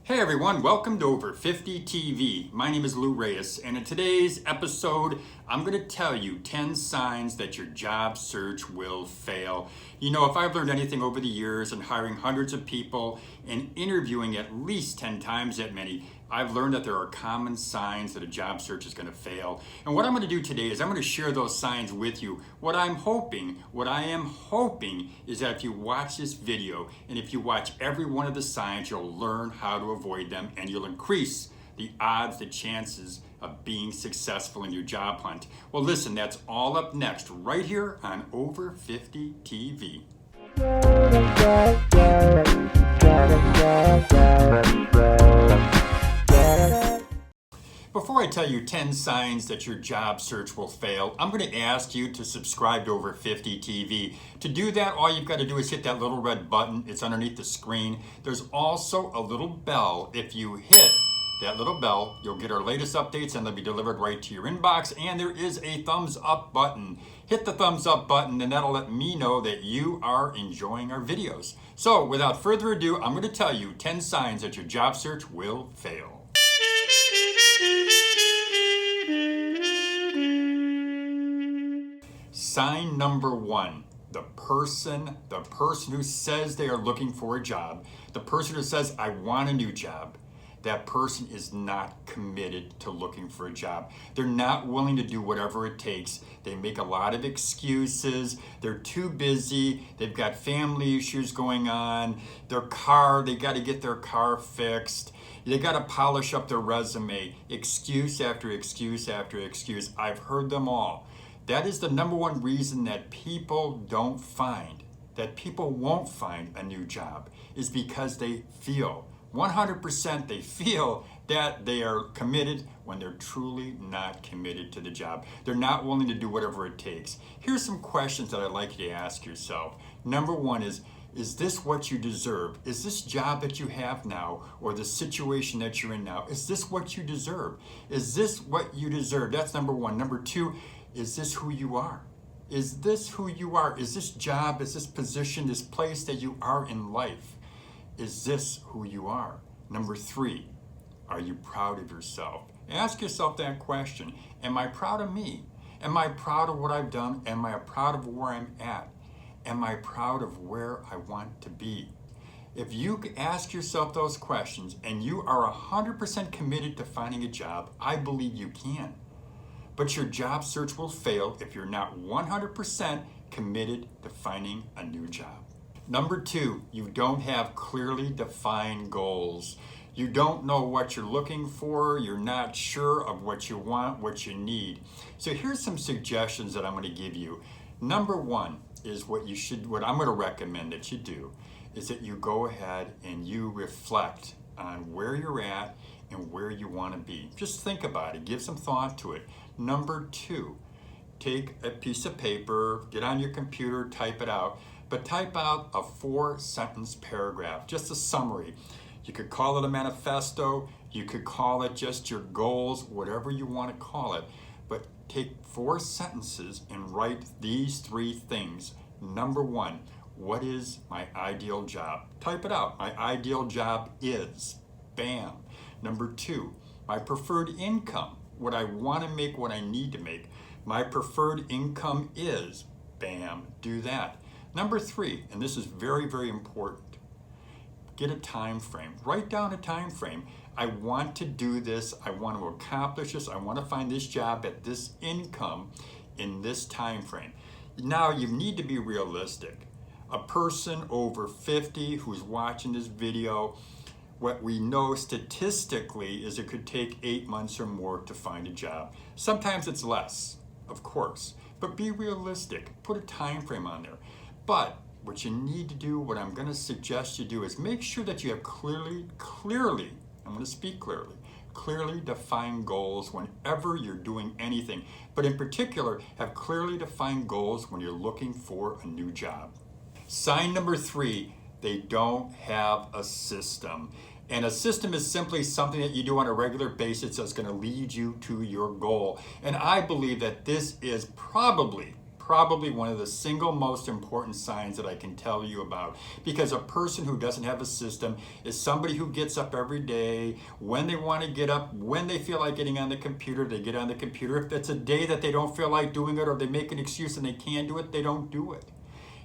Hey everyone, welcome to Over 50 TV. My name is Lou Reyes, and in today's episode, I'm going to tell you 10 signs that your job search will fail. You know, if I've learned anything over the years in hiring hundreds of people and interviewing at least 10 times that many, I've learned that there are common signs that a job search is going to fail. And what I'm going to do today is I'm going to share those signs with you. What I am hoping is that if you watch this video and if you watch every one of the signs, you'll learn how to avoid them and you'll increase the odds, the chances of being successful in your job hunt. Well, listen, that's all up next right here on Over 50 TV. Before I tell you 10 signs that your job search will fail, I'm going to ask you to subscribe to Over 50 TV. To do that, all you've got to do is hit that little red button. It's underneath the screen. There's also a little bell. If you hit that little bell, you'll get our latest updates and they'll be delivered right to your inbox. And there is a thumbs up button. Hit the thumbs up button and that'll let me know that you are enjoying our videos. So without further ado, I'm going to tell you 10 signs that your job search will fail. Sign number one, the person who says they are looking for a job, the person who says, I want a new job, that person is not committed to looking for a job. They're not willing to do whatever it takes. They make a lot of excuses. They're too busy. They've got family issues going on. They got to get their car fixed. They got to polish up their resume. Excuse after excuse after excuse. I've heard them all. That is the number one reason that people won't find a new job, is because they feel 100% they feel that they are committed when they're truly not committed to the job. They're not willing to do whatever it takes. Here's some questions that I'd like you to ask yourself. Number one is this what you deserve? Is this job that you have now or the situation that you're in now, is this what you deserve? Is this what you deserve? That's number one. Number two, is this who you are? Is this who you are? Is this job, is this position, this place that you are in life? Is this who you are? Number three, are you proud of yourself? Ask yourself that question. Am I proud of me? Am I proud of what I've done? Am I proud of where I'm at? Am I proud of where I want to be? If you ask yourself those questions and you are 100% committed to finding a job, I believe you can. But your job search will fail if you're not 100% committed to finding a new job. Number two, you don't have clearly defined goals. You don't know what you're looking for. You're not sure of what you want, what you need. So here's some suggestions that I'm going to give you. Number one is what I'm going to recommend that you do is that you go ahead and you reflect on where you're at and where you want to be. Just think about it. Give some thought to it. Number two, take a piece of paper, get on your computer, type it out, but type out a 4-sentence paragraph, just a summary. You could call it a manifesto, you could call it just your goals, whatever you want to call it, but take 4 sentences and write these 3 things. Number one, what is my ideal job? Type it out. My ideal job is, bam. Number two, my preferred income. What I want to make, what I need to make. My preferred income is, bam, do that. Number three, and this is very, very important, get a time frame. Write down a time frame. I want to do this. I want to accomplish this. I want to find this job at this income in this time frame. Now, you need to be realistic. A person over 50 who's watching this video, what we know statistically is it could take 8 months or more to find a job. Sometimes it's less, of course, but be realistic. Put a time frame on there. But what you need to do, what I'm going to suggest you do is make sure that you have clearly, I'm going to speak clearly defined goals whenever you're doing anything. But in particular, have clearly defined goals when you're looking for a new job. Sign number three, they don't have a system. And a system is simply something that you do on a regular basis that's going to lead you to your goal. And I believe that this is probably probably one of the single most important signs that I can tell you about. Because a person who doesn't have a system is somebody who gets up every day when they want to get up, when they feel like getting on the computer, they get on the computer. If it's a day that they don't feel like doing it or they make an excuse and they can't do it, they don't do it.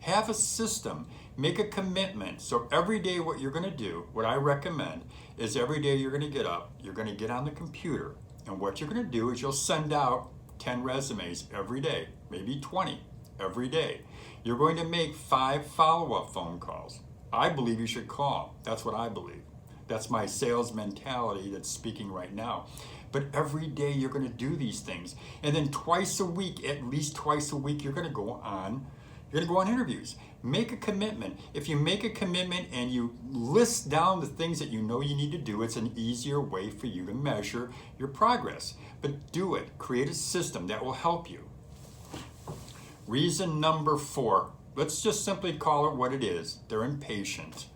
Have a system. Make a commitment. So every day what you're going to do, what I recommend, is every day you're going to get up, you're going to get on the computer, and what you're going to do is you'll send out 10 resumes every day, maybe 20 every day. You're going to make 5 follow-up phone calls. I believe you should call. That's what I believe. That's my sales mentality that's speaking right now. But every day you're going to do these things. And then twice a week, at least twice a week, you're going to go on interviews. Make a commitment. If you make a commitment and you list down the things that you know you need to do, it's an easier way for you to measure your progress. But do it. Create a system that will help you. Reason number 4, let's just simply call it what it is. They're impatient.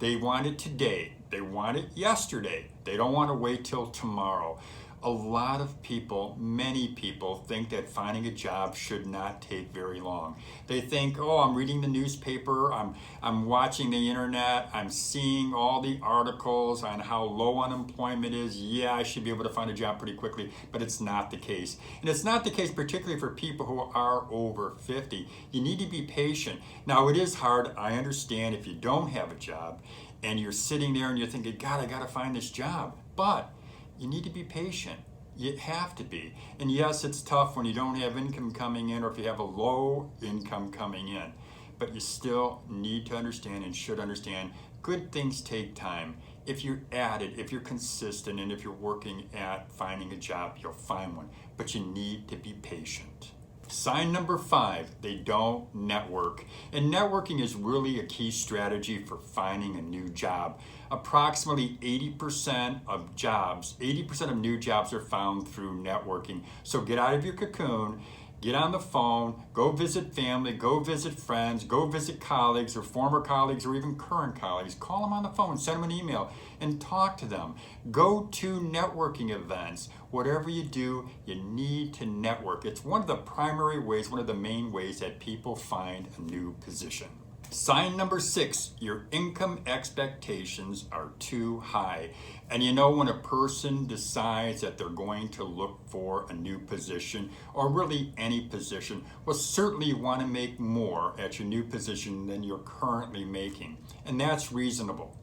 They want it today. They want it yesterday. They don't want to wait till tomorrow. A lot of people, many people, think that finding a job should not take very long. They think, oh, I'm reading the newspaper, I'm watching the internet, I'm seeing all the articles on how low unemployment is. Yeah, I should be able to find a job pretty quickly, but it's not the case. And it's not the case particularly for people who are over 50. You need to be patient. Now, it is hard. I understand if you don't have a job and you're sitting there and you're thinking, God, I got to find this job. But you need to be patient. You have to be. And yes, it's tough when you don't have income coming in or if you have a low income coming in. But you still need to understand and should understand good things take time. If you're at it, if you're consistent, and if you're working at finding a job, you'll find one. But you need to be patient. Sign number 5, they don't network. And networking is really a key strategy for finding a new job. Approximately 80% of new jobs are found through networking. So get out of your cocoon, get on the phone, go visit family, go visit friends, go visit colleagues or former colleagues or even current colleagues. Call them on the phone, send them an email, and talk to them. Go to networking events. Whatever you do, you need to network. It's one of the primary ways, one of the main ways that people find a new position. Sign number 6, your income expectations are too high. And you know, when a person decides that they're going to look for a new position, or really any position, well, certainly you want to make more at your new position than you're currently making. And that's reasonable.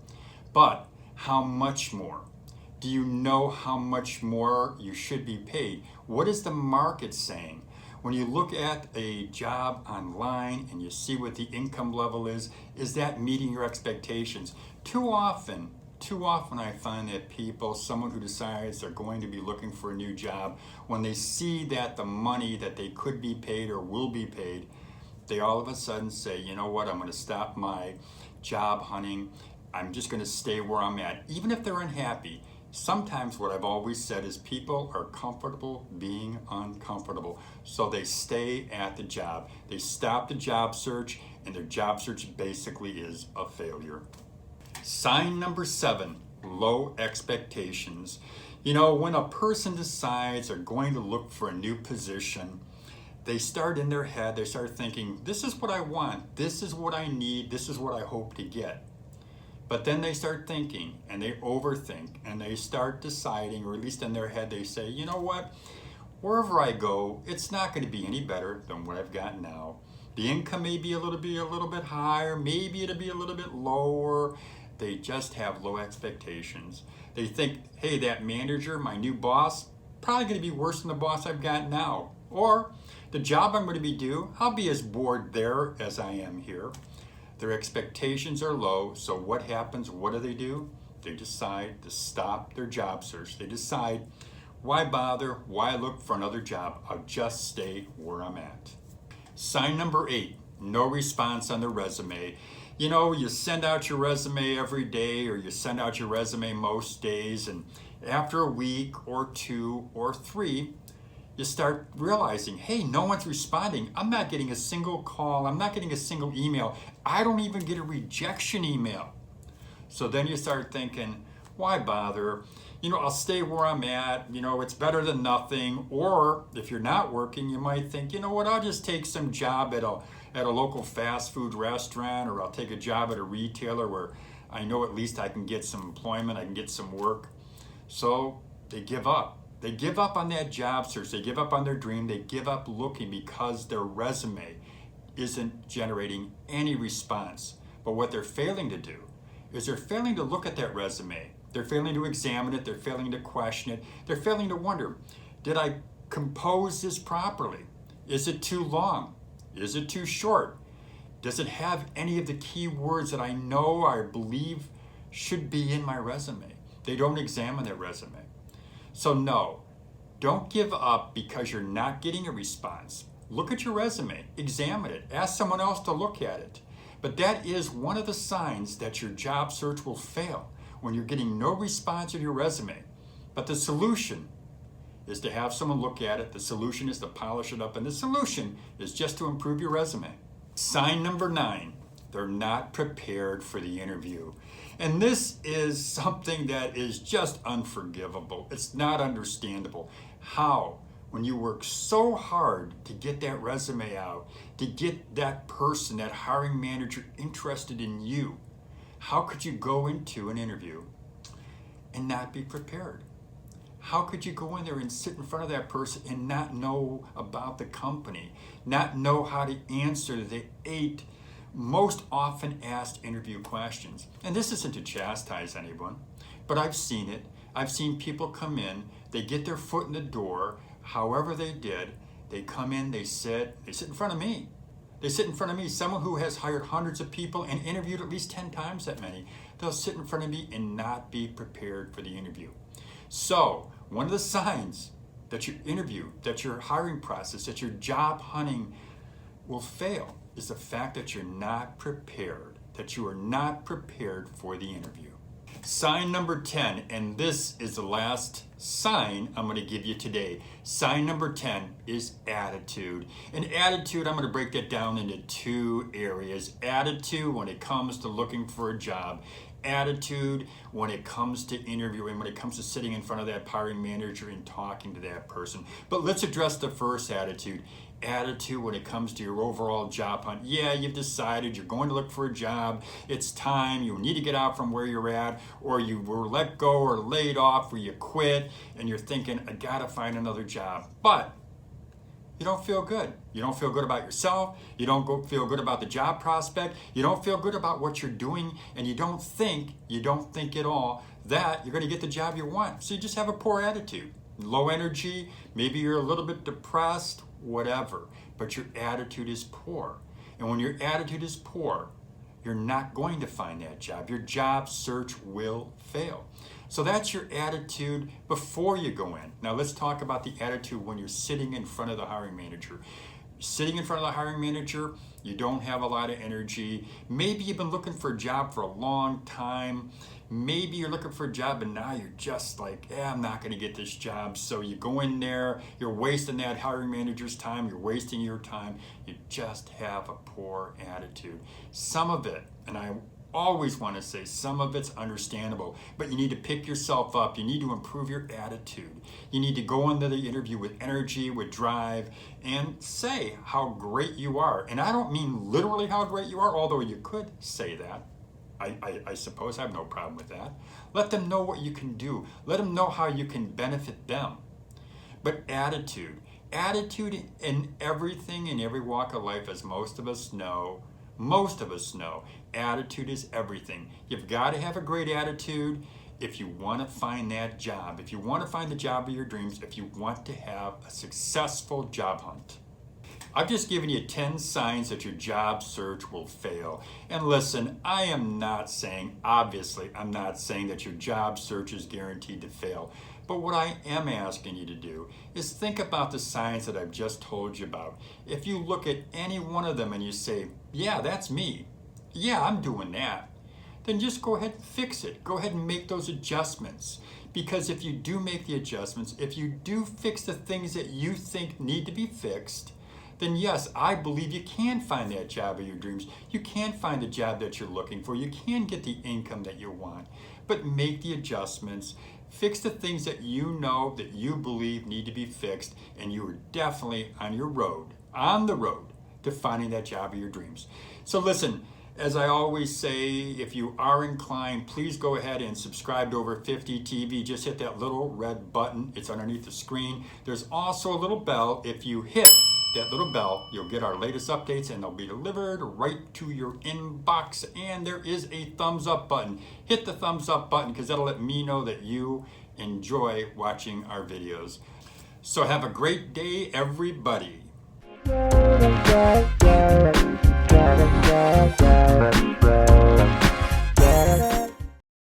But how much more? Do you know how much more you should be paid? What is the market saying? When you look at a job online and you see what the income level is that meeting your expectations? Too often I find that someone who decides they're going to be looking for a new job, when they see that the money that they could be paid or will be paid, they all of a sudden say, you know what, I'm going to stop my job hunting. I'm just going to stay where I'm at, even if they're unhappy. Sometimes what I've always said is people are comfortable being uncomfortable. So they stay at the job. They stop the job search, and their job search basically is a failure. Sign number 7, low expectations. You know, when a person decides they're going to look for a new position, they start in their head, they start thinking, this is what I want, this is what I need, this is what I hope to get. But then they start thinking and they overthink and they start deciding, or at least in their head they say, you know what, wherever I go, it's not going to be any better than what I've got now. The income may be a little bit higher, maybe it'll be a little bit lower. They just have low expectations. They think, hey, that manager, my new boss, probably going to be worse than the boss I've got now. Or the job I'm going to be doing, I'll be as bored there as I am here. Their expectations are low, so what happens? What do? They decide to stop their job search. They decide, why bother? Why look for another job? I'll just stay where I'm at. Sign number 8, no response on the resume. You know, you send out your resume every day, or you send out your resume most days, and after a week or 2 or 3, you start realizing, hey, no one's responding. I'm not getting a single call. I'm not getting a single email. I don't even get a rejection email. So then you start thinking, Why bother? I'll stay where I'm at. It's better than nothing. Or if you're not working, you might think, you know what, I'll just take some job at a local fast food restaurant, or I'll take a job at a retailer where I know at least I can get some employment, I can get some work. So they give up. They give up on that job search. They give up on their dream. They give up looking because their resume isn't generating any response. But what they're failing to do is they're failing to look at that resume. They're failing to examine it. They're failing to question it. They're failing to wonder, did I compose this properly? Is it too long? Is it too short? Does it have any of the key words that I know, I believe should be in my resume? They don't examine their resume. So no, don't give up because you're not getting a response. Look at your resume, examine it, ask someone else to look at it. But that is one of the signs that your job search will fail, when you're getting no response to your resume. But the solution is to have someone look at it. The solution is to polish it up. And the solution is just to improve your resume. Sign number 9, they're not prepared for the interview. And this is something that is just unforgivable. It's not understandable. How, when you work so hard to get that resume out, to get that person, that hiring manager interested in you, how could you go into an interview and not be prepared? How could you go in there and sit in front of that person and not know about the company, not know how to answer the 8 most often asked interview questions? And this isn't to chastise anyone, but I've seen it. I've seen people come in, they get their foot in the door, however they did, they come in, they sit in front of me. They sit in front of me, someone who has hired hundreds of people and interviewed at least 10 times that many. They'll sit in front of me and not be prepared for the interview. So, one of the signs that your interview, that your hiring process, that your job hunting will fail is the fact that you're not prepared, that you are not prepared for the interview. Sign number 10, and this is the last sign I'm going to give you today. Sign number 10 is attitude. And attitude, I'm going to break that down into 2 areas. Attitude when it comes to looking for a job. Attitude when it comes to interviewing, when it comes to sitting in front of that hiring manager and talking to that person. But let's address the first attitude. Attitude when it comes to your overall job hunt. Yeah, you've decided you're going to look for a job. It's time. You need to get out from where you're at, or you were let go or laid off, or you quit, and you're thinking, I gotta find another job. But you don't feel good. You don't feel good about yourself. You don't feel good about the job prospect. You don't feel good about what you're doing, and you don't think at all that you're going to get the job you want. So you just have a poor attitude, low energy. Maybe you're a little bit depressed, whatever. But your attitude is poor. And when your attitude is poor, you're not going to find that job. Your job search will fail. So that's your attitude before you go in. Now let's talk about the attitude when you're sitting in front of the hiring manager. Sitting in front of the hiring manager, you don't have a lot of energy. Maybe you've been looking for a job for a long time. Maybe you're looking for a job and now you're just like, I'm not going to get this job. So you go in there, you're wasting that hiring manager's time, you're wasting your time. You just have a poor attitude. Some of it, and I always want to say some of it's understandable, but you need to pick yourself up. You need to improve your attitude. You need to go into the interview with energy, with drive, and say how great you are. And I don't mean literally how great you are, although you could say that. I suppose I have no problem with that. Let them know what you can do. Let them know how you can benefit them. But attitude in everything, in every walk of life, as most of us know, attitude is everything. You've got to have a great attitude if you want to find that job, if you want to find the job of your dreams, if you want to have a successful job hunt. I've just given you 10 signs that your job search will fail. And listen, I am not saying, obviously, I'm not saying that your job search is guaranteed to fail. But what I am asking you to do is think about the signs that I've just told you about. If you look at any one of them and you say, yeah, that's me. Yeah, I'm doing that. Then just go ahead and fix it. Go ahead and make those adjustments. Because if you do make the adjustments, if you do fix the things that you think need to be fixed, then yes, I believe you can find that job of your dreams. You can find the job that you're looking for. You can get the income that you want. but make the adjustments. Fix the things that you know that you believe need to be fixed, and you are definitely on the road to finding that job of your dreams. So listen, as I always say, if you are inclined, please go ahead and subscribe to Over 50 TV. Just hit that little red button. It's underneath the screen. There's also a little bell. If you hit that little bell, you'll get our latest updates and they'll be delivered right to your inbox. And there is a thumbs up button. Hit the thumbs up button because that'll let me know that you enjoy watching our videos. So have a great day, everybody.